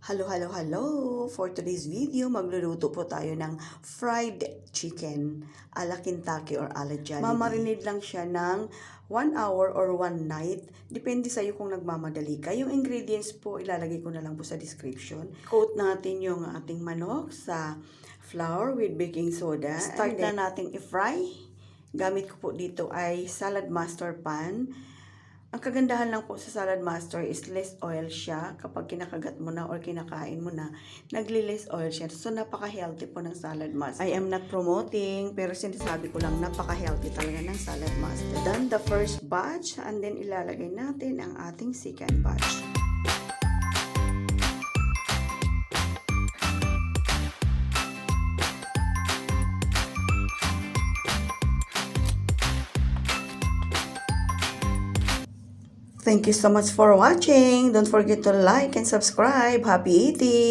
Hello! For today's video, magluluto po tayo ng fried chicken ala Kentucky or ala Jollibee. Mamarinate lang siya ng 1 hour or 1 night. Depende sa'yo kung nagmamadali ka. Yung ingredients po, ilalagay ko na lang po sa description. Coat natin yung ating manok sa flour with baking soda. Start na nating i-fry. Gamit ko po dito ay salad master pan. Ang kagandahan lang po sa salad master is less oil siya. Kapag kinakagat mo na or kinakain mo na, nagli-less oil siya. So, napaka-healthy po ng salad master. I am not promoting, pero sinasabi ko lang, napaka-healthy talaga ng salad master. Done the first batch, and then ilalagay natin ang ating second batch. Thank you so much for watching. Don't forget to like and subscribe. Happy eating!